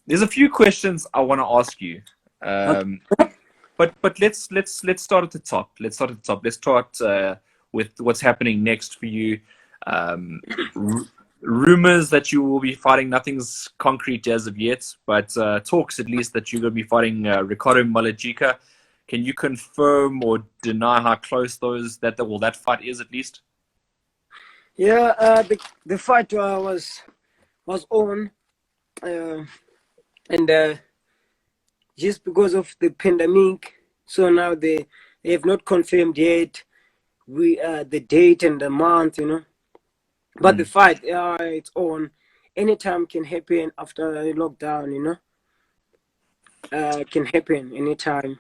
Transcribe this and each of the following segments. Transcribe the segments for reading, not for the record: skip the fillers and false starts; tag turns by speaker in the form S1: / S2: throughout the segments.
S1: There's a few questions I want to ask you.
S2: Okay.
S1: But let's start at the top. Let's start with what's happening next for you. R rumors that you will be fighting. Nothing's concrete as of yet, but talks at least that you're going to be fighting Ricardo Malajika. Can you confirm or deny how close that fight is at least?
S2: Yeah, the fight was on, and just because of the pandemic, so now they have not confirmed yet the date and the month, But the fight, it's on. Anytime can happen after a lockdown, Can happen anytime.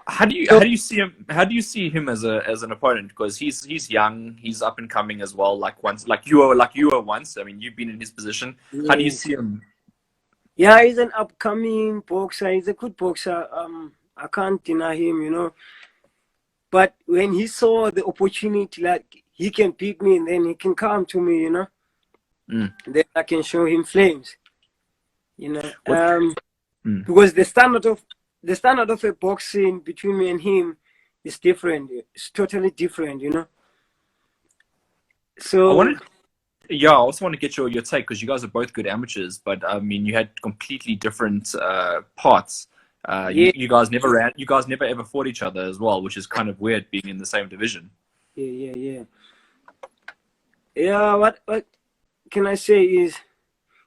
S1: How do you see him? How do you see him as an opponent? Because he's young, he's up and coming as well. Like you were once. I mean, you've been in his position. How do you see him?
S2: Yeah, he's an upcoming boxer. He's a good boxer. I can't deny him, But when he saw the opportunity, like he can beat me and then he can come to me, then I can show him flames, Because the standard of a boxing between me and him is different. It's totally different, So
S1: I also want to get your take because you guys are both good amateurs, but I mean, you had completely different parts. You guys never ever fought each other as well, which is kind of weird being in the same division.
S2: Yeah. What can I say is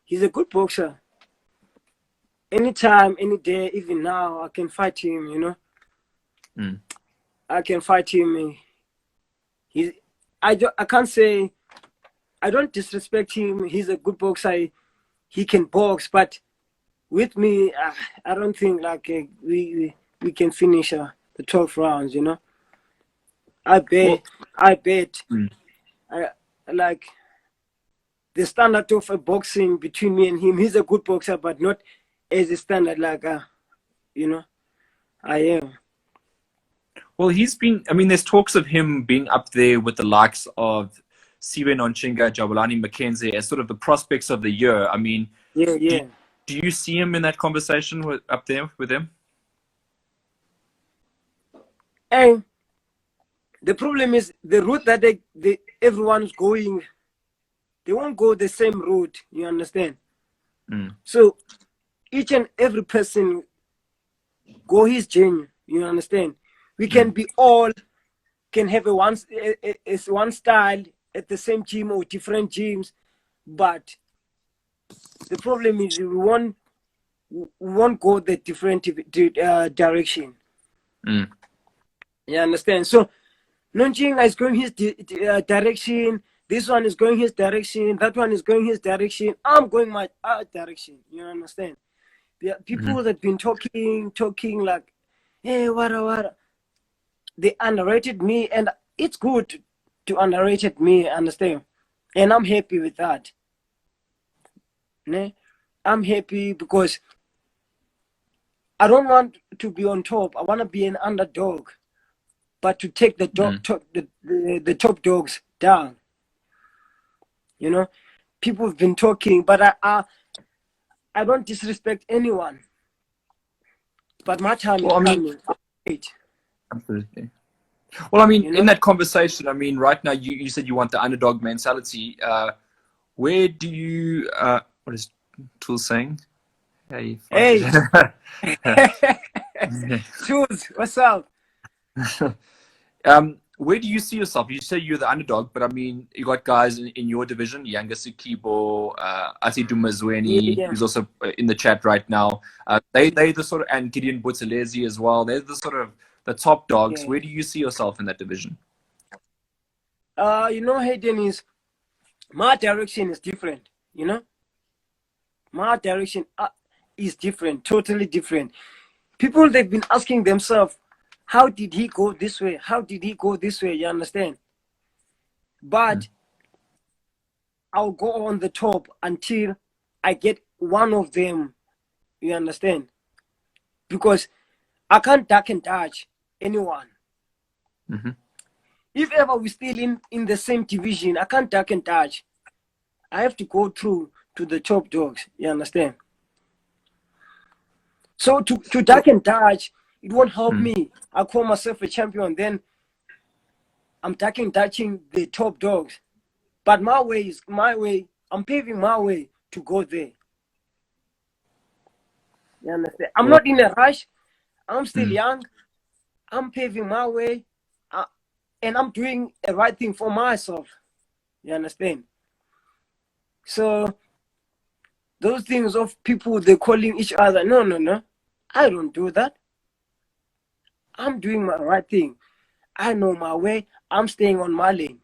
S2: he's a good boxer. Anytime, any day, even now, I can fight him, I can fight him. I can't say, I don't disrespect him. He's a good boxer. He can box, but with me, I don't think like we can finish the 12 rounds, I bet. I like the standard of a boxing between me and him. He's a good boxer, but not as a standard like I am.
S1: Well, I mean, there's talks of him being up there with the likes of Sabelo, Jabulani, McKenzie as sort of the prospects of the year. I mean,
S2: Yeah.
S1: Do you see him in that conversation up there with him?
S2: And the problem is the route that everyone's going, they won't go the same route, you understand? So each and every person go his journey, you understand? We can be all can have one style at the same gym or different gyms, but the problem is we won't go the different direction. You understand? So Nonjinga is going his direction. This one is going his direction. That one is going his direction. I'm going my direction. You understand? People that been talking like, hey, what? They underrated me, and it's good to underrated me. Understand? And I'm happy with that. I'm happy because I don't want to be on top. I want to be an underdog, but to take the top dogs down. People have been talking, but I don't disrespect anyone. But my time is coming.
S1: Absolutely. Well, I mean, in that conversation, I mean, right now you said you want the underdog mentality. Where do you? What is Tool saying?
S2: Hey, Tools, what's up?
S1: Where do you see yourself? You say you're the underdog, but I mean, you got guys in your division, Yanga Sikibo, Ati Dumazweni, who's also in the chat right now. They the sort of, and Gideon Buthelezi as well. They're the sort of the top dogs. Where do you see yourself in that division?
S2: Hayden, is my direction is different. My direction is different, totally different. People, they've been asking themselves, how did he go this way? How did he go this way? You understand? But I'll go on the top until I get one of them. You understand? Because I can't duck and dodge anyone. If ever we're still in the same division, I can't duck and dodge. I have to go through to the top dogs. You understand? So to duck and dodge, it won't help me. I call myself a champion, then I'm ducking, dodging the top dogs. But my way is my way. I'm paving my way to go there. You understand? I'm not in a rush. I'm still young. I'm paving my way. And I'm doing the right thing for myself. You understand? So those things of people, they're calling each other, no. I don't do that. I'm doing my right thing. I know my way. I'm staying on my lane.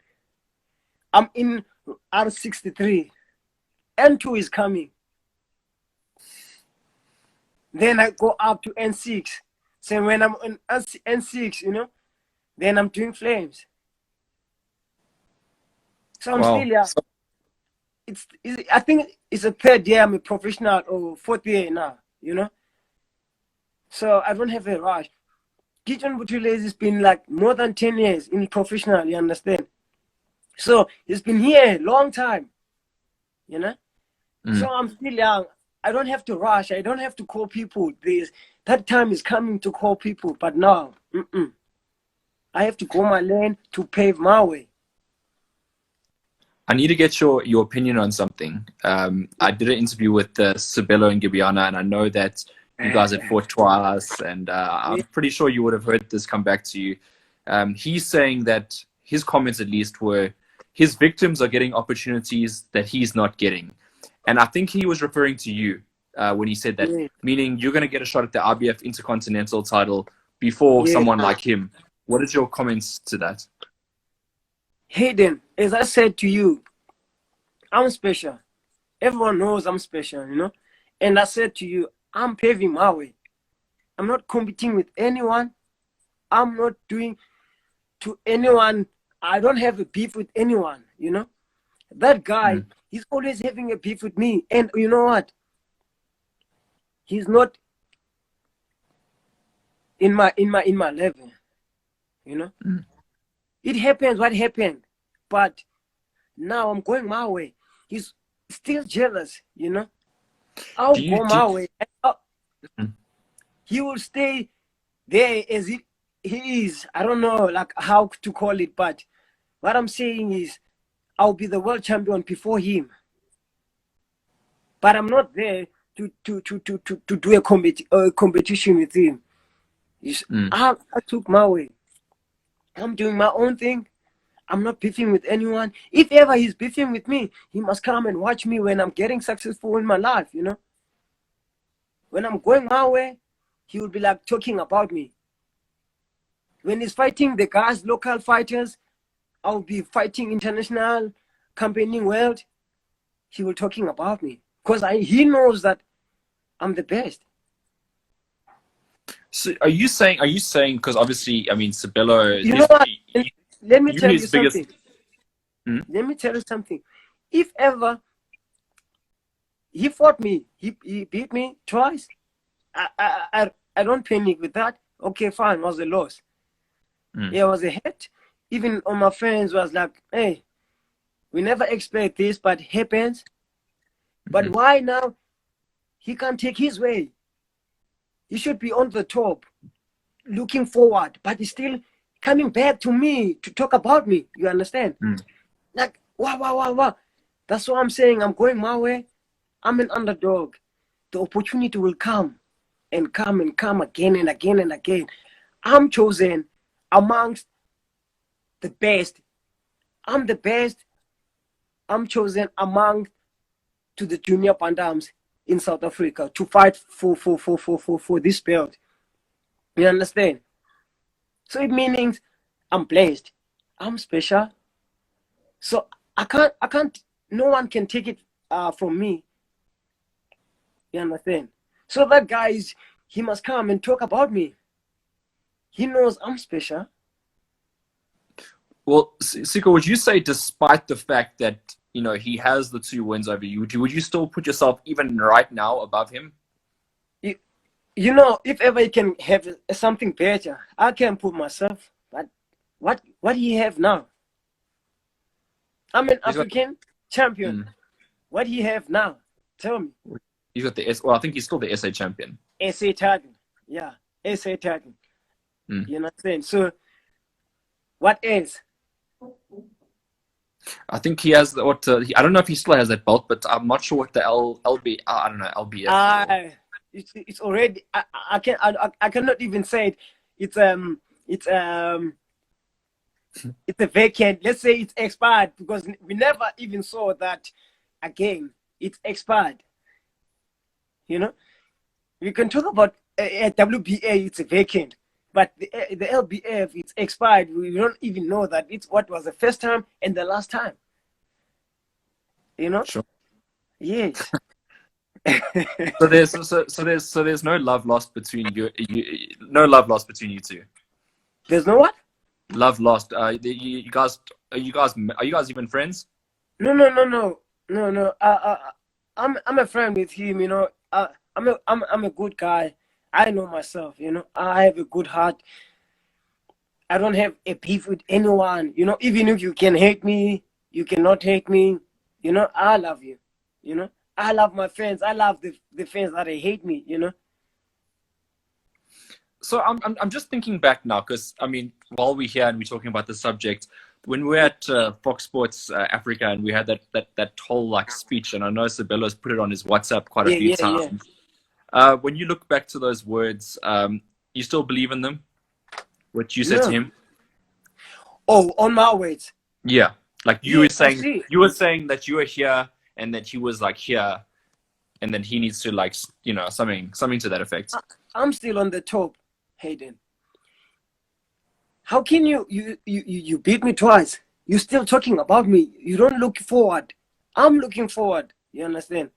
S2: I'm in R63. N2 is coming. Then I go up to N6. So when I'm on N6, then I'm doing flames. So I'm still young. I think it's a third year I'm a professional, or fourth year now, So I don't have a rush. Sikho Nqothole has been like more than 10 years in professional, you understand? So he's been here a long time, So I'm still young. I don't have to rush. I don't have to call people. That time is coming to call people, but now, I have to go my lane to pave my way.
S1: I need to get your opinion on something. I did an interview with Sabelo and Gibiana, and I know that you guys had fought twice, and I'm pretty sure you would have heard this come back to you. He's saying that his comments, at least, were his victims are getting opportunities that he's not getting. And I think he was referring to you when he said that, meaning you're going to get a shot at the IBF Intercontinental title before someone like him. What is your comments to that?
S2: Hayden, as I said to you, I'm special. Everyone knows I'm special, And I said to you, I'm paving my way. I'm not competing with anyone. I'm not doing to anyone. I don't have a beef with anyone, That guy, he's always having a beef with me. And you know what? He's not in my level, It happens what happened. But now I'm going my way. He's still jealous, I'll go my way. He will stay there as he is. I don't know like how to call it, but what I'm saying is I'll be the world champion before him. But I'm not there to do a competition with him. I took my way. I'm doing my own thing. I'm not beefing with anyone. If ever he's beefing with me, he must come and watch me when I'm getting successful in my life, When I'm going my way, he will be like talking about me. When he's fighting the guys, local fighters, I'll be fighting international, campaigning world. He will talking about me because he knows that I'm the best.
S1: So are you saying, because obviously, I mean, Sabelo,
S2: you know what? Let me tell you something. Let me tell you something. If ever he fought me, he beat me twice, I don't panic with that. Okay, fine, it was a loss. Yeah, it was a hit. Even on my friends was like, hey, we never expect this, but it happens. But why now? He can't take his way. He should be on the top, looking forward, but he's still coming back to me to talk about me. You understand? Like, wow. That's what I'm saying. I'm going my way. I'm an underdog. The opportunity will come and come and come again and again and again. I'm chosen amongst the best. I'm the best. I'm chosen among to the junior Pandams in South Africa to fight for this belt. You understand? So it means I'm blessed. I'm special. So I can't, no one can take it from me. You understand? So that guy he must come and talk about me. He knows I'm special.
S1: Well, Sikho, would you say, despite the fact that he has the 2 wins over you, would you still put yourself even right now above him?
S2: If ever he can have something better, I can put myself. But what he have now? I'm an African champion. What he have now? Tell me.
S1: You got the S. Well, I think he's still the SA champion.
S2: SA champion. Yeah, SA champion. You know what I'm saying? So, what else?
S1: I think he has what. I don't know if he still has that belt, but I'm not sure what the LB. I don't know, LBF.
S2: It's already. I cannot even say it. It's it's a vacant. Let's say it's expired because we never even saw that again. It's expired. You know, we can talk about a WBA. It's a vacant, but the LBF it's expired. We don't even know that it's what was the first time and the last time. You know.
S1: Sure.
S2: Yes.
S1: So there's no love lost between no love lost between you two.
S2: There's no what?
S1: Love lost. You guys are you guys even friends?
S2: No. I'm a friend with him. You know. I'm a good guy. I know myself. You know. I have a good heart. I don't have a beef with anyone. You know. Even if you can hate me, you cannot hate me. You know. I love you. You know. I love my fans. I love the fans that hate me. You know.
S1: So I'm just thinking back now because I mean while we're here and we're talking about the subject, when we're at Fox Sports Africa and we had that whole like speech, and I know Sabelo's put it on his WhatsApp quite a few times. Yeah. When you look back to those words, you still believe in them? What you said to him?
S2: Oh, on my words.
S1: Yeah, like you were saying. You were saying that you were here and that he was like here, and then he needs to like something to that effect.
S2: I'm still on the top. Hayden, how can you beat me twice? You're still talking about me. You don't look forward. I'm looking forward. You understand?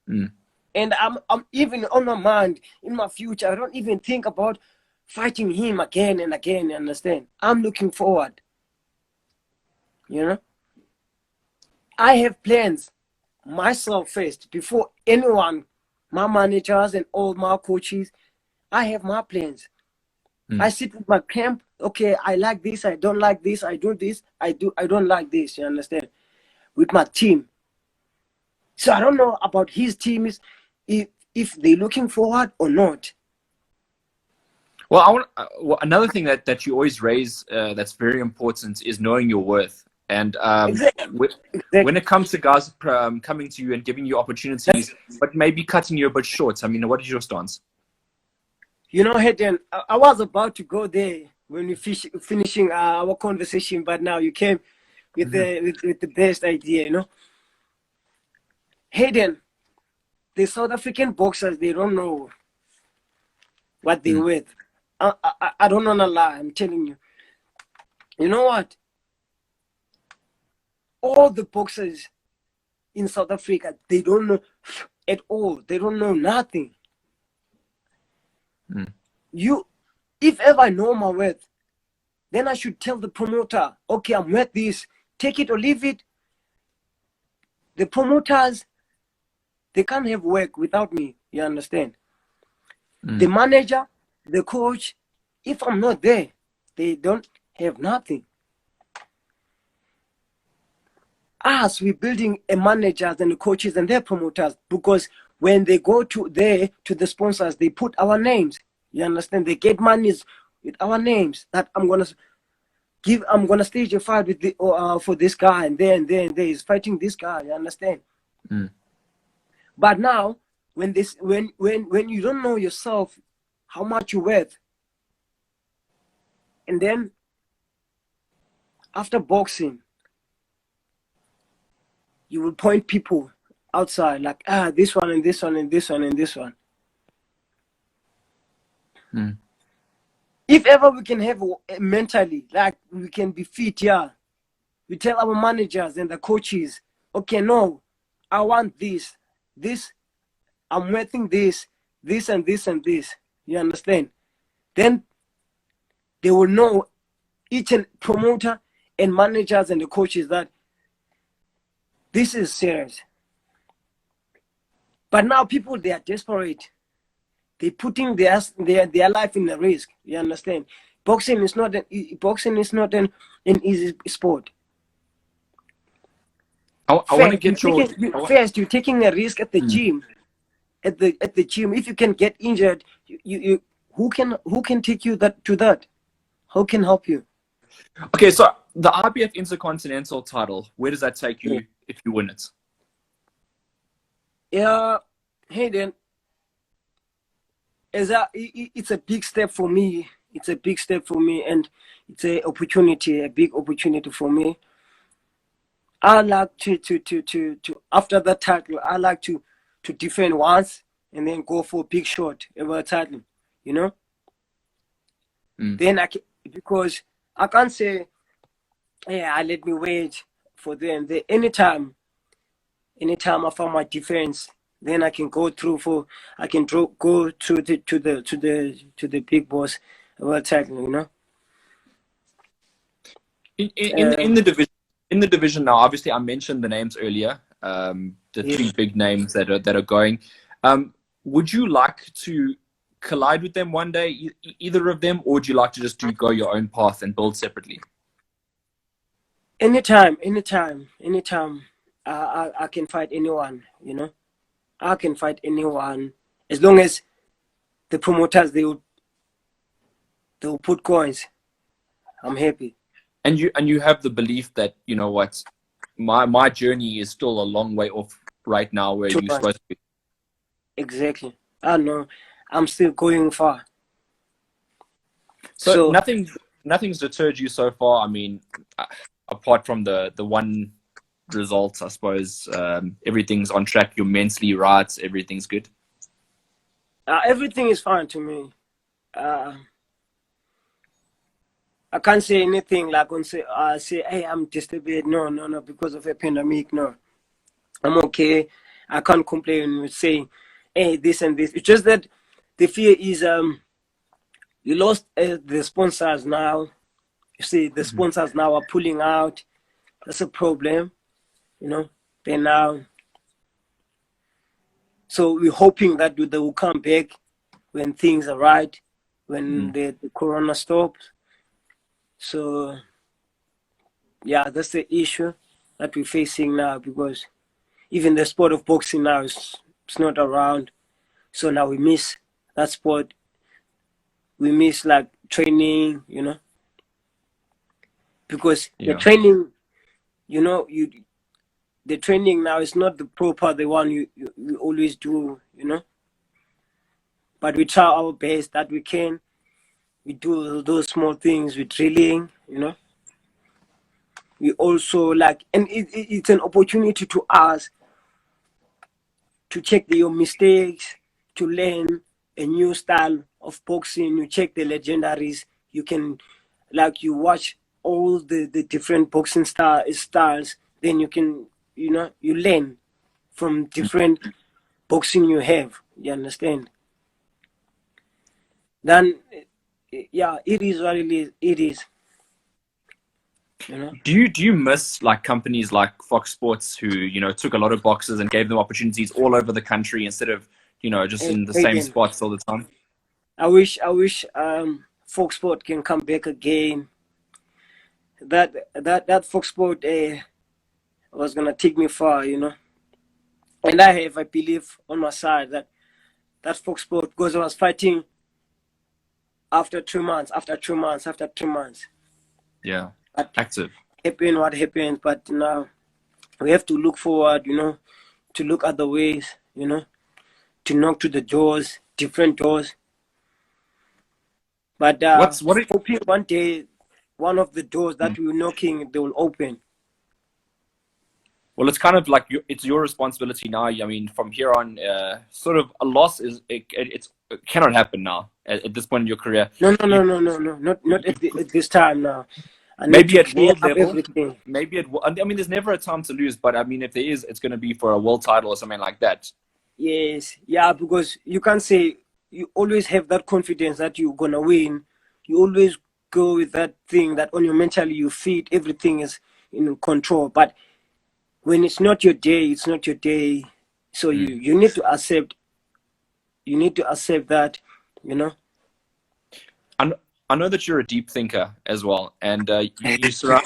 S2: And I'm even on my mind in my future. I don't even think about fighting him again and again. You understand? I'm looking forward. You know? I have plans myself first before anyone, my managers and all my coaches. I have my plans. I sit with my camp. Okay, I like this. I don't like this. I do this. I don't like this. You understand? With my team. So I don't know about his teams if they're looking forward or not.
S1: Well, I want another thing that you always raise that's very important is knowing your worth. And when it comes to guys coming to you and giving you opportunities, but maybe cutting you a bit short, I mean, what is your stance?
S2: You know, Hayden, I was about to go there when we finishing our conversation, but now you came with the best idea, you know. Hayden, the South African boxers, they don't know what they're worth. I don't want to lie, I'm telling you. You know what? All the boxers in South Africa, they don't know at all. They don't know nothing. If ever I know my worth, then I should tell the promoter, okay, I'm worth this. Take it or leave it. The promoters, they can't have work without me. You understand? The manager, the coach, if I'm not there, they don't have nothing. Us, we're building a managers and the coaches and their promoters, because when they go to the sponsors, they put our names. You understand? They get monies with our names that I'm gonna stage a fight with for this guy, and then he's fighting this guy. You understand? But now, when you don't know yourself how much you're worth, and then after boxing, you will point people outside like, this one and this one and this one and this one. If ever we can have mentally, like we can be fit, we tell our managers and the coaches, okay, no, I want this, I'm worthing this and this and this. You understand? Then they will know, each and promoter and managers and the coaches, that this is serious. But now people, they are desperate. They're putting their life in a risk. You understand? Boxing is not an easy sport.
S1: I want to get your.
S2: First, you're taking a risk at the gym. At the gym, if you can get injured, you who can take you to that? Who can help you?
S1: Okay, so the IBF Intercontinental title, where does that take you if you win it?
S2: Yeah, hey then, it's a big step for me. It's a big step for me, and it's a big opportunity for me. I like to after that title, I like to defend once and then go for a big shot over a title, you know. Then because I can't say, yeah, let me wait for them. Anytime I found my defense, then I can go through go to the big boss over title, you know.
S1: In the division now, obviously I mentioned the names earlier, the three big names that are going. Would you like to collide with them one day, either of them, or would you like to just go your own path and build separately?
S2: Anytime, I can fight anyone, you know. I can fight anyone as long as the promoters they'll put coins. I'm happy.
S1: And you have the belief that, you know what, my journey is still a long way off right now where you're supposed to be.
S2: Exactly. I know. I'm still going far.
S1: So nothing's deterred you so far. I mean, apart from the one result, I suppose, everything's on track. You're mentally right. Everything's good.
S2: Everything is fine to me. I can't say anything like say, hey, I'm disturbed. No, because of a pandemic. No, I'm okay. I can't complain with saying, hey, this and this. It's just that the fear is you lost the sponsors now. You see, the sponsors now are pulling out. That's a problem, you know. They now. So we're hoping that they will come back when things are right, when the corona stops. So, yeah, that's the issue that we're facing now, because even the sport of boxing now is not around. So now we miss that sport. We miss like training, you know, because the training, you know, the training now is not the proper the one you always do, you know. But we try our best that we can. We do those small things with drilling, you know. We also like, and it's an opportunity to us to check your mistakes, to learn a new style of boxing. You check the legendaries. You can, like, you watch all the different boxing styles. Then you can, you know, you learn from different boxing you have. You understand? Then, yeah, it is what it is. You know?
S1: Do you miss like companies like Fox Sports who, you know, took a lot of boxers and gave them opportunities all over the country instead of, you know, just in the same spots all the time?
S2: I wish Fox Sport can come back again. That Fox Sport was gonna take me far, you know. And I believe on my side that Fox Sport, because I was fighting after 3 months.
S1: Yeah,
S2: but
S1: active.
S2: Happen what happens, but now we have to look forward, you know, to look at the ways, you know, to knock to the doors, different doors. But hoping one day, one of the doors that we're knocking, they will open.
S1: Well, it's kind of like it's your responsibility now. I mean, from here on, sort of a loss it cannot happen now at this point in your career.
S2: No, not at this time now.
S1: Maybe at world level. Maybe I mean, there's never a time to lose, but I mean, if there is, it's going to be for a world title or something like that.
S2: Yes, yeah, because you can't say you always have that confidence that you're gonna win. You always go with that thing that on your mentally you feed everything is in control. But when it's not your day, it's not your day. So you need to accept. You need to accept that, you know.
S1: I know that you're a deep thinker as well, and you surround.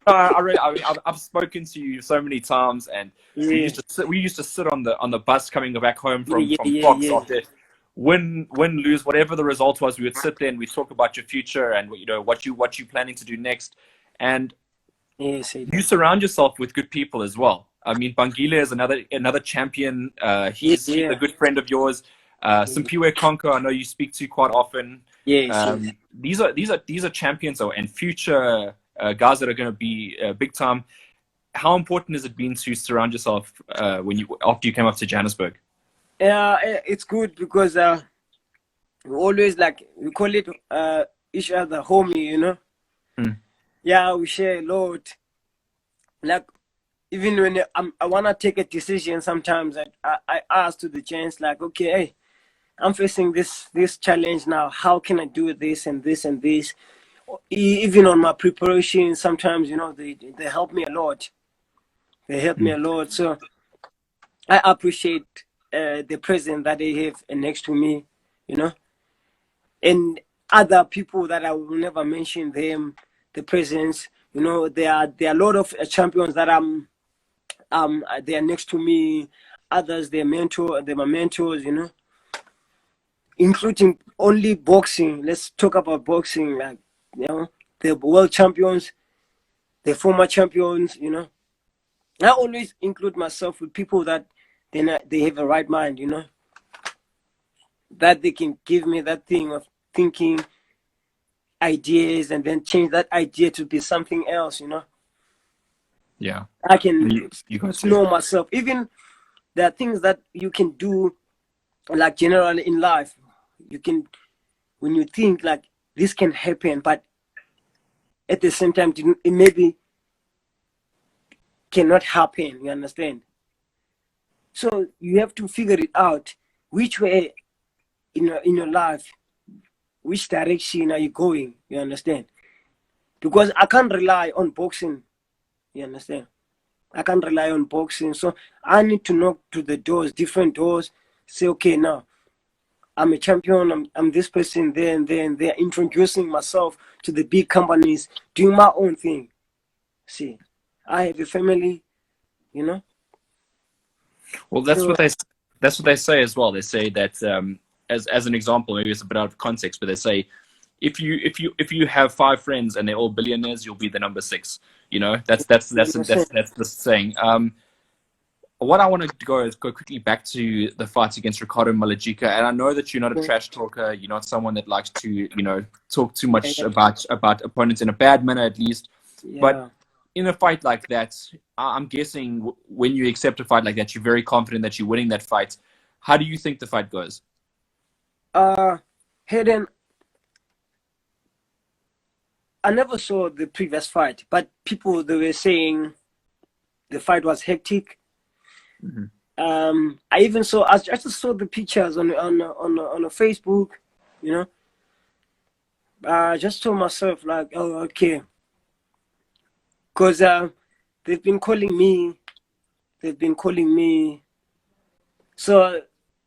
S1: I've spoken to you so many times, and
S2: Yeah,
S1: we used to sit on the bus coming back home
S2: yeah, yeah,
S1: from
S2: yeah,
S1: Fox
S2: yeah.
S1: after win, lose, whatever the result was. We would sit there and we talk about your future and what you planning to do next, and
S2: Yes,
S1: you surround yourself with good people as well. I mean, Bangile is another champion.
S2: yeah,
S1: He's a
S2: yeah.
S1: good friend of yours. Simpiwe Konko, I know you speak to quite often.
S2: Yes, yes.
S1: These are champions and future guys that are going to be big time. How important has it been to surround yourself after you came up to Johannesburg?
S2: Yeah, it's good because we always like we call it each other homie, you know.
S1: Mm.
S2: Yeah, we share a lot. Like even when I wanna take a decision, sometimes I ask to the chance like, okay, hey, I'm facing this challenge now. How can I do this and this and this? Even on my preparation, sometimes they help me a lot. They help me
S1: Mm.
S2: a lot. So I appreciate the presence that they have next to me, you know, and other people that I will never mention them. The presence, there are a lot of champions that they are next to me. Others, they're my mentors, including only boxing. Let's talk about boxing, like the world champions, the former champions. I always include myself with people that they have a right mind. That they can give me that thing of thinking ideas and then change that idea to be something else.
S1: Yeah,
S2: I can
S1: you got to.
S2: know myself. Even there are things that you can do, like generally in life, you can when you think like this can happen, but at the same time it maybe cannot happen. You understand? So you have to figure it out which way in your life, which direction are you going? You understand? Because I can't rely on boxing. You understand? I can't rely on boxing. So I need to knock to the doors, different doors. Say, okay, now I'm a champion. I'm this person there and there and there, introducing myself to the big companies, doing my own thing. See, I have a family, you know.
S1: Well,
S2: So
S1: that's what they say as well. They say that as an example, maybe it's a bit out of context, but they say if you have five friends and they're all billionaires, you'll be the number six.
S2: you understand?
S1: That's the saying. What I want to go is go quickly back to the fight against Ricardo Malajika, and I know that you're not a trash talker. You're not someone that likes to talk too
S2: Yeah,
S1: much about opponents in a bad manner, at least. But
S2: yeah.
S1: in a fight like that, I'm guessing when you accept a fight like that, you're very confident that you're winning that fight. How do you think the fight goes?
S2: Hayden, I never saw the previous fight, but people they were saying the fight was hectic.
S1: Mm-hmm.
S2: I even saw I just saw the pictures on a Facebook, you know. I just told myself like, oh, okay, because they've been calling me, they've been calling me. So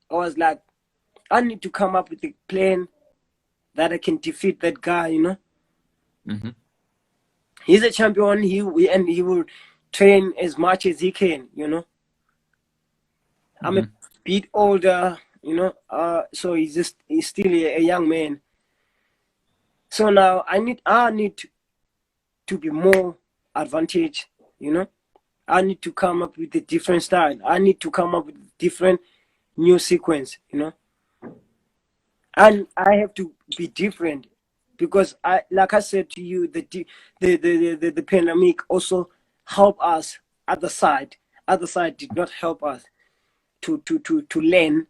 S2: I was like, I need to come up with a plan that I can defeat that guy.
S1: Mm-hmm.
S2: He's a champion. He will train as much as he can. I'm a
S1: Mm-hmm.
S2: bit older. So he's still a young man. So now I need to be more advantage. I need to come up with a different style. I need to come up with different new sequence. And I have to be different because like I said to you, the pandemic also helped us. Other side did not help us to learn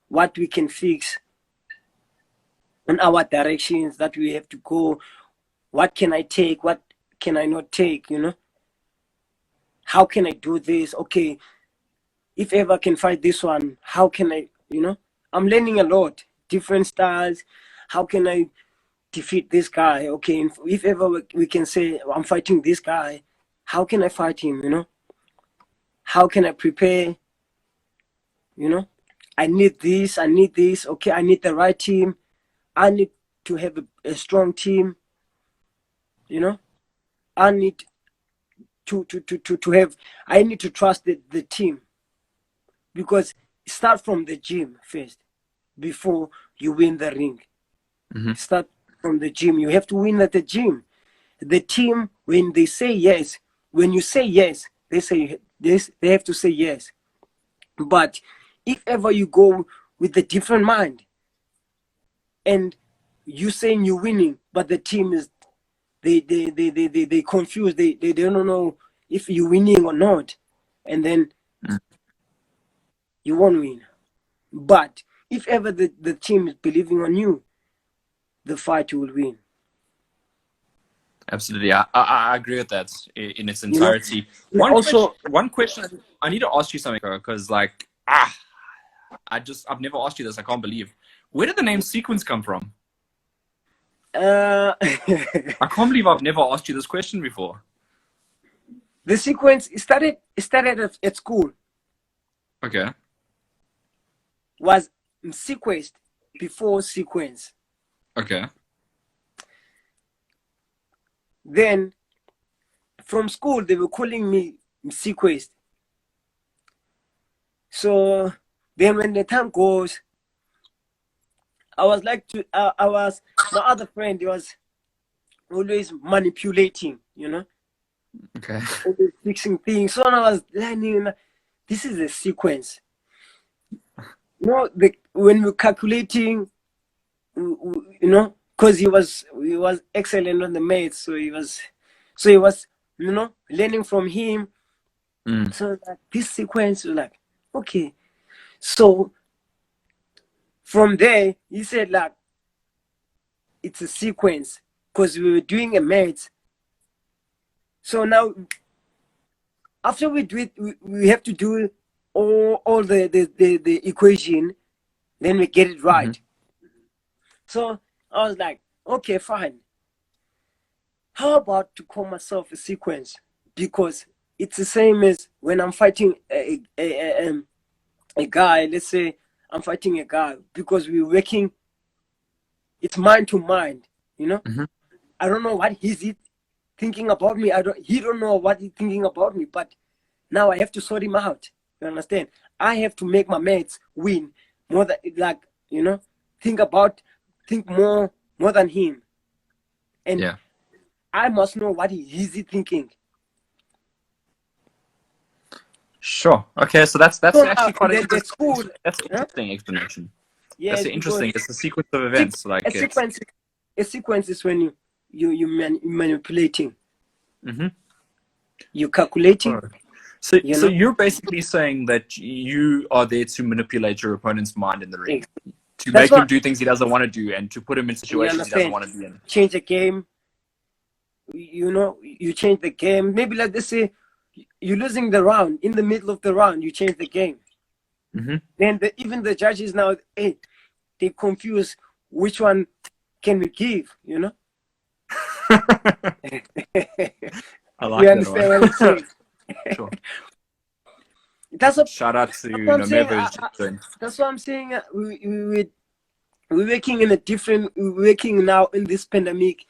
S2: what we can fix and our directions that we have to go. What can I take? What can I not take? How can I do this? Okay, if ever I can fight this one, how can I? I'm learning a lot, different styles. How can I defeat this guy? Okay, if ever we can say I'm fighting this guy, how can I fight him? How can I prepare? You know, I need this. Okay, I need the right team. I need to have a strong team. You know, I need I need to trust the team, because start from the gym first before you win the ring. Start from the gym. You have to win at the gym. The team, when they say yes, when you say yes, they say this, they have to say yes. But if ever you go with a different mind and you saying you're winning, but the team is they confused, they don't know if you're winning or not, and then you won't win. But if ever the team is believing on you, the fight will win.
S1: Absolutely, I agree with that in its entirety.
S2: You know?
S1: One question I need to ask you something, because like I've never asked you this. I can't believe. Where did the name Sequence come from? I can't believe I've never asked you this question before.
S2: The sequence started at school.
S1: Okay.
S2: Was sequenced before sequence.
S1: Okay.
S2: Then from school they were calling me sequenced. So then when the time goes, I was like my other friend, he was always manipulating, you know.
S1: Okay.
S2: Always fixing things. So I was learning, this is a sequence. You know, when we're calculating, you know, because he was excellent on the maths, so he was, you know, learning from him. So like, this sequence was like, okay. So from there, he said like, it's a sequence, because we were doing a maths. So now, after we do it, we have to do all the equation, then we get it right. So I was like, okay, fine. How about to call myself a sequence? Because it's the same as when I'm fighting a guy. Let's say I'm fighting a guy, because we're working. It's mind to mind, you know. I don't know what he's thinking about me. He don't know what he's thinking about me. But now I have to sort him out. You understand? I have to make my mates win more than, like, you know, think more than him. And I must know what he's thinking.
S1: Sure. Okay. So that's actually quite
S2: that's
S1: an interesting explanation.
S2: Yeah,
S1: that's interesting. It's a sequence of events.
S2: A sequence is when you manipulating. You're calculating.
S1: So you're basically saying that you are there to manipulate your opponent's mind in the ring, to make him do things he doesn't want to do, and to put him in situations he doesn't want to be in.
S2: Change the game. You know, you change the game. Maybe like they say, you're losing the round. In the middle of the round, you change the game. Then even the judges now, they confuse which one can we give, you know.
S1: I like
S2: you understand what I'm saying?
S1: Sure.
S2: That's
S1: shout out to Nomevo's doing.
S2: That's what I'm saying. We're working in a different. We're working now in this pandemic.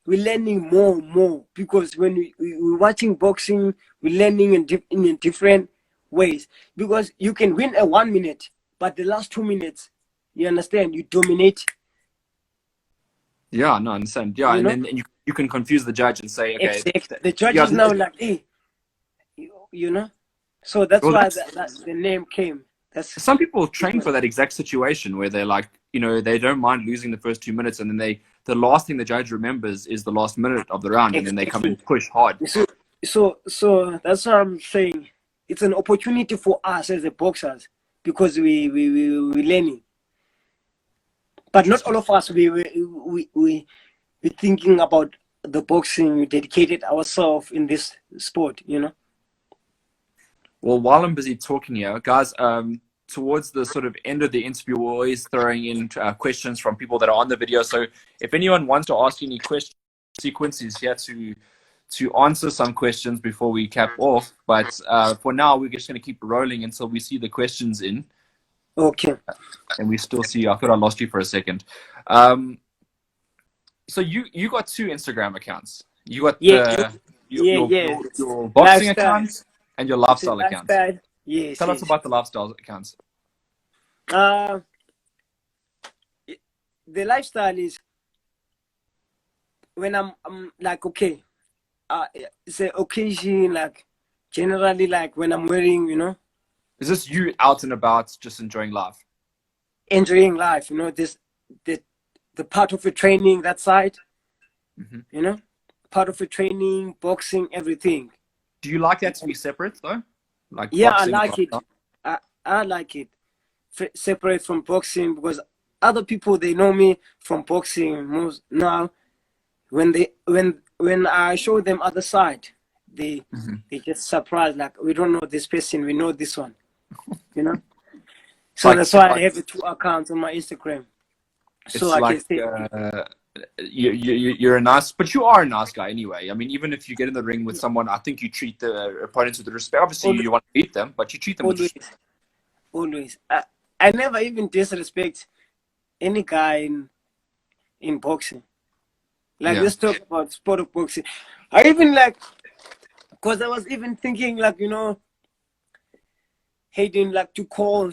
S2: We're learning more because when we're watching boxing, we're learning in different ways. Because you can win a 1 minute, but the last 2 minutes, you understand, you dominate.
S1: Yeah, no, I understand. Yeah, and then you can confuse the judge and say, okay,
S2: exactly. The judge is now like, hey, you know. So that's why the name came.
S1: Some people train for that exact situation where they're like, you know, they don't mind losing the first 2 minutes, and then the last thing the judge remembers is the last minute of the round, and then they come and push hard.
S2: So that's what I'm saying. It's an opportunity for us as a boxers, because we're learning. But not all of us we thinking about the boxing. We dedicated ourselves in this sport, you know.
S1: Well, while I'm busy talking here, guys, towards the sort of end of the interview, we're always throwing in questions from people that are on the video. So if anyone wants to ask any questions, Sequence is here to answer some questions before we cap off. But for now, we're just going to keep rolling until we see the questions in.
S2: Okay.
S1: And we still see you. I thought I lost you for a second. So you got two Instagram accounts. You got
S2: Yeah, yeah, yeah.
S1: your boxing
S2: Lifestyle.
S1: account and your
S2: It's a
S1: lifestyle account.
S2: lifestyle. Yes,
S1: Tell us
S2: yes.
S1: about the lifestyle accounts.
S2: Uh, the lifestyle is when I'm like, okay, it's an occasion, like generally, like when I'm wearing,
S1: Is this you out and about just enjoying life?
S2: enjoying life, this the the part of the training, that side,
S1: Mm-hmm.
S2: part of the training, boxing, everything.
S1: Do you like that to be separate though? Like
S2: Yeah, I
S1: boxing?
S2: like it. I like it separate from boxing because other people, they know me from boxing most now. When I show them other side, they
S1: Mm-hmm.
S2: they get surprised, like, we don't know this person, we know this one, you know. So
S1: Like
S2: that's why I have two accounts on my Instagram, so
S1: it's
S2: I can
S1: like
S2: say
S1: you're a nice, but you are a nice guy anyway. I mean, even if you get in the ring with someone, I think you treat the opponents with respect. Obviously,
S2: always,
S1: you want to beat them, but you treat them with
S2: always,
S1: respect.
S2: always. I never even disrespect any guy in boxing. Like,
S1: Yeah,
S2: let's talk about sport of boxing. I even like, because I was even thinking, like, hating, like, to call,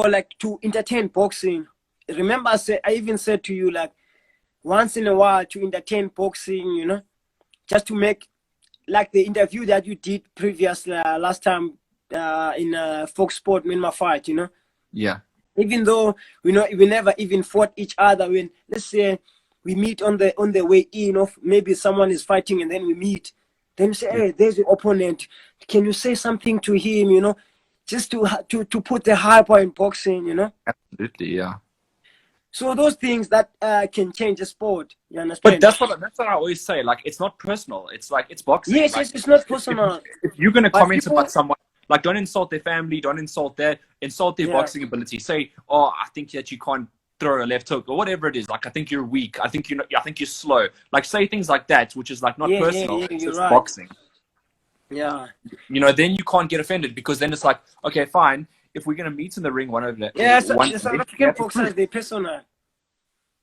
S2: like, to entertain boxing. Remember, I even said to you, like, once in a while to entertain boxing, just to make, like, the interview that you did previous last time in Fox Sport Myanmar fight,
S1: yeah.
S2: even though we never even fought each other. When, let's say, we meet on the way in, of maybe someone is fighting and then we meet, then you say,
S1: Yeah.
S2: hey, there's the opponent, can you say something to him, just to put the hyper in boxing,
S1: Absolutely, yeah.
S2: so those things that can change the sport, you
S1: But
S2: understand.
S1: that's what I always say. Like, it's not personal. It's like it's boxing.
S2: Yes,
S1: Like,
S2: yes, it's not
S1: if
S2: personal,
S1: you're gonna
S2: but
S1: comment
S2: people,
S1: about someone, like, don't insult their family, don't insult their
S2: yeah,
S1: boxing ability. Say, oh, I think that you can't throw a left hook or whatever it is. Like, I think you're weak. I think you're slow. Like, say things like that, which is like not
S2: yeah, yeah,
S1: personal.
S2: yeah,
S1: It's
S2: you're
S1: just
S2: right.
S1: boxing.
S2: Yeah,
S1: Then you can't get offended because then it's like, okay, fine. If we're gonna meet in the ring
S2: yeah, so
S1: one
S2: the
S1: day,
S2: South
S1: you
S2: African
S1: have to
S2: boxers,
S1: prove.
S2: they personal.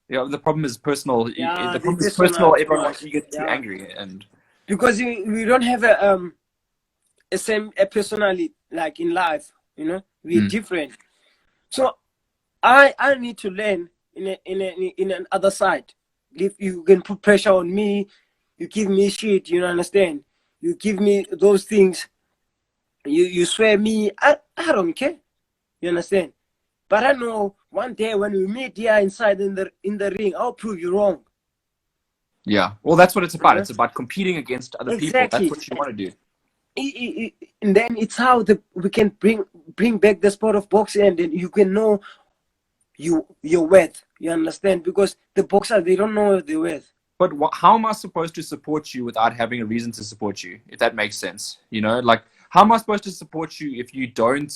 S1: The problem is personal.
S2: Yeah,
S1: The
S2: they
S1: problem is
S2: personal
S1: personal.
S2: too
S1: Everyone wants
S2: much.
S1: you to get too
S2: Yeah,
S1: angry, and
S2: because we don't have a same a personality, like in life. We're
S1: mm,
S2: different. So I need to learn in an other side. If you can put pressure on me, you give me shit. You understand? You give me those things. You swear me. I don't care. You understand? But I know one day when we meet here inside in the ring, I'll prove you wrong.
S1: yeah. Well, that's what it's about.
S2: You
S1: It's about competing against other people. That's
S2: Exactly.
S1: what you want to do.
S2: And then it's how we can bring back the sport of boxing, and then you can know your worth. You understand? Because the boxers, they don't know their worth.
S1: But how am I supposed to support you without having a reason to support you? If that makes sense, like, how am I supposed to support you if you don't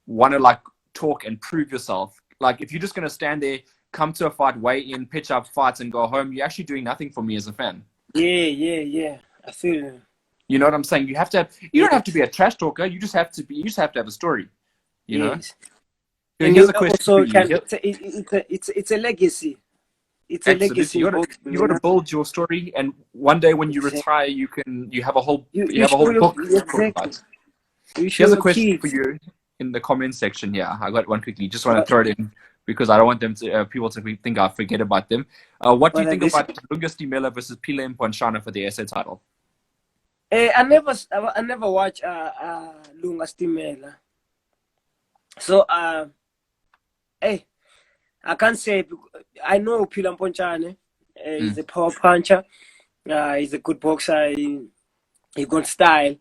S1: want to, like, talk and prove yourself? Like, if you're just gonna stand there, come to a fight, weigh in, pitch up fights, and go home, you're actually doing nothing for me as a fan.
S2: Yeah, yeah, yeah. I feel you.
S1: You know what I'm saying? You don't have to
S2: Yes,
S1: be a trash talker. You just have to have a story. You know.
S2: yes.
S1: So
S2: And
S1: here's
S2: you
S1: a question for
S2: also
S1: you.
S2: can. It's a legacy. It's a legacy
S1: Absolutely,
S2: in boxing.
S1: you got to build your story, and one day when you
S2: Exactly.
S1: retire, you have a whole
S2: You show your
S1: book to talk
S2: exactly.
S1: about.
S2: You show
S1: Here's a
S2: your
S1: question for
S2: kids.
S1: you in the comment section. Yeah, I got one quickly. Just want to throw it in because I don't want them to people to think I forget about them. What do you
S2: What are
S1: think
S2: this?
S1: about Lunga Stimela versus Pile Mponchana for the SA title?
S2: I never watch Lunga Stimela. So hey, I can't say. I know Pilam Ponchane. He's a power puncher. He's a good boxer. He got style.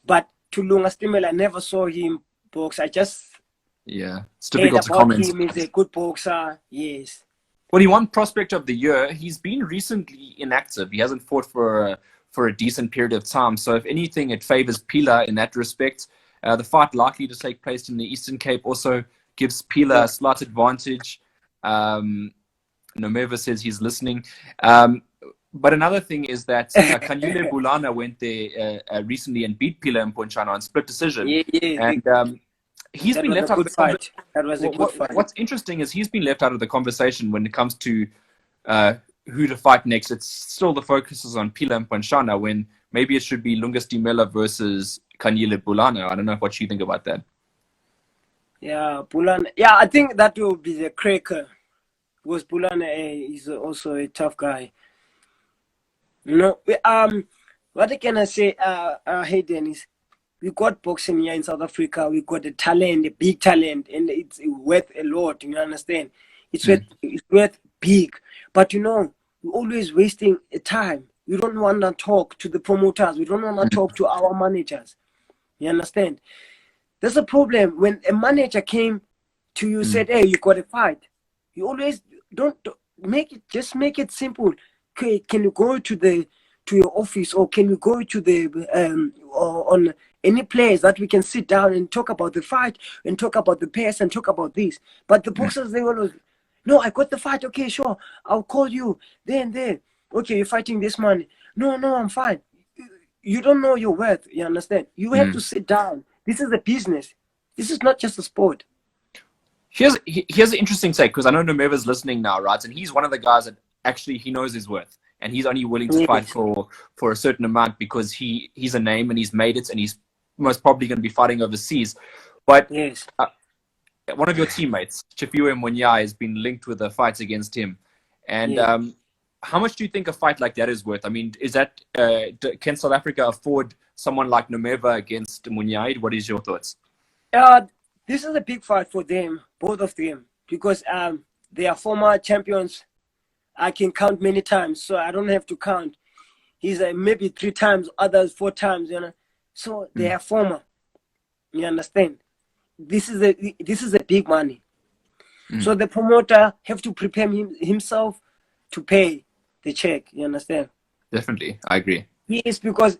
S2: But to Lunga Stimela, I never saw him box. I just
S1: Yeah, it's
S2: heard
S1: difficult to
S2: about
S1: comment.
S2: him. He's a good boxer. Yes.
S1: Well, he won Prospect of the Year. He's been recently inactive. He hasn't fought for a decent period of time. So, if anything, it favors Pila in that respect. The fight likely to take place in the Eastern Cape also gives Pila
S2: Yeah.
S1: a slight advantage. Nomeva says he's listening. But another thing is that Kanyule Bulana went there recently and beat Pila and Ponchana on split decision.
S2: Yeah, yeah.
S1: And he's
S2: That
S1: been
S2: was a
S1: left out of
S2: good
S1: the conversation.
S2: fight. That was a good fight.
S1: What's interesting is he's been left out of the conversation when it comes to who to fight next. It's still the focus is on Pila and Panshana when maybe it should be Lungas Dimela versus Kanyile Bulana. I don't know what you think about that.
S2: Yeah, Bulana. Yeah, I think that will be the cracker. Because Bulana is also a tough guy. You know, what can I say, Hayden, is we got boxing here in South Africa. We got a talent, a big talent, and it's worth a lot. You understand? It's worth big. But you know, we're always wasting time. We don't want to talk to the promoters. We don't want to talk to our managers. You understand? There's a problem when a manager came to you, said, "Hey, you got a fight." You always don't make it. Just make it simple. Okay, can you go to your office, or can you go to the or on any place that we can sit down and talk about the fight and talk about the pace and talk about this? But the boxers, they always, no, I got the fight. Okay, sure, I'll call you then. Okay, you're fighting this man. No, I'm fine. You don't know your worth. You understand? You have to sit down. This is a business. This is not just a sport.
S1: Here's an interesting take, because I know Nomeva's listening now, right? And he's one of the guys that actually he knows his worth, and he's only willing to fight for a certain amount because he's a name and he's made it, and he's most probably going to be fighting overseas. But one of your teammates, Chifiwe Munya, has been linked with the fights against him. And how much do you think a fight like that is worth? I mean, is that can South Africa afford someone like Nomeva against Munya? What is your thoughts?
S2: This is a big fight for them, both of them, because they are former champions. I can count many times, so I don't have to count. He's maybe 3 times, others 4 times, you know. So they are former. You understand? This is a big money. So the promoter have to prepare himself to pay the check. You understand?
S1: Definitely, I agree.
S2: Yes, because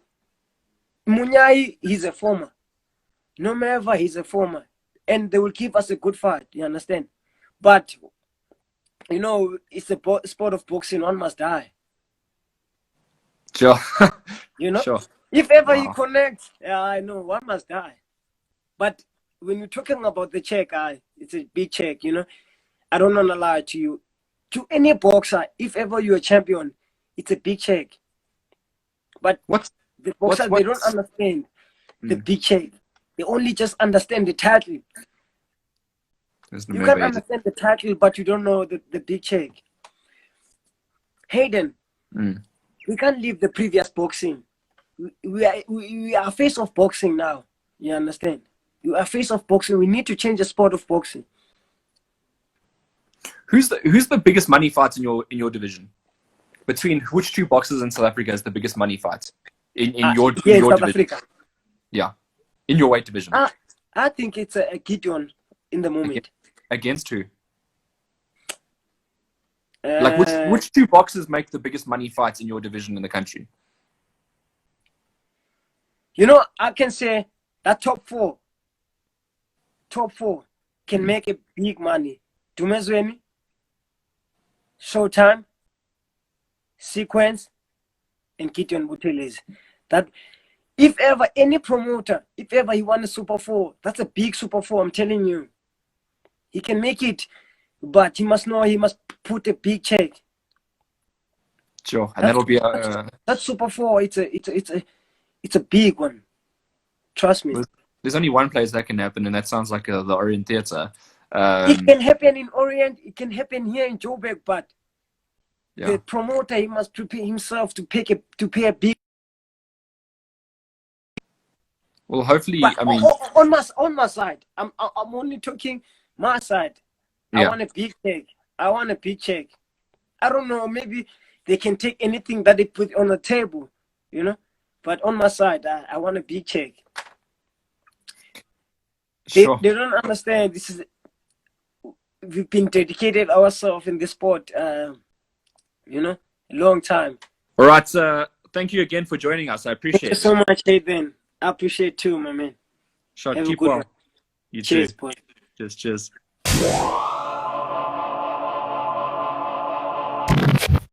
S2: Munyai, he's a former. Nomeva, he's a former. And they will give us a good fight, you understand? But, you know, it's a sport of boxing, one must die.
S1: Sure.
S2: You know?
S1: Sure.
S2: If ever he connects, I know, one must die. But when you're talking about the check, it's a big check, you know? I don't want to lie to you. To any boxer, if ever you're a champion, it's a big check. But the boxers, they don't understand the big check. They only just understand the title. You can understand the title, but you don't know the big check. Hayden, we can't leave the previous boxing. We are face of boxing now. You understand? You are face of boxing. We need to change the sport of boxing.
S1: Who's the biggest money fights in your division? Between which 2 boxers in South Africa is the biggest money fight in your
S2: South
S1: division?
S2: Africa.
S1: Yeah, in your weight division.
S2: I think it's a Gideon in the moment.
S1: Against who? Like which 2 boxers make the biggest money fights in your division in the country?
S2: You know, I can say that top 4 can make a big money. Dumezweni, Showtime, Sequence, and Gideon Butelezi. That if ever any promoter, if ever he won a Super 4, that's a big Super 4, I'm telling you. He can make it, but he must know he must put a big check.
S1: Sure, and that'll be a...
S2: That Super 4, it's a big one. Trust me.
S1: There's only one place that can happen, and that sounds like the Orient Theatre.
S2: It can happen in Orient, it can happen here in Joburg, but the promoter, he must prepare himself to pay a big.
S1: Well, hopefully,
S2: but
S1: I mean,
S2: on my side, I'm only talking my side. I want a big check. I want a big check. I don't know, maybe they can take anything that they put on the table, you know. But on my side, I want a big check.
S1: Sure.
S2: They don't understand. We've been dedicated ourselves in this sport, you know, a long time.
S1: All right, thank you again for joining us. I appreciate it.
S2: Thank you so much, Hayden. I appreciate too, my man.
S1: Sure, keep well. You
S2: Cheers,
S1: too.
S2: boy.
S1: Cheers.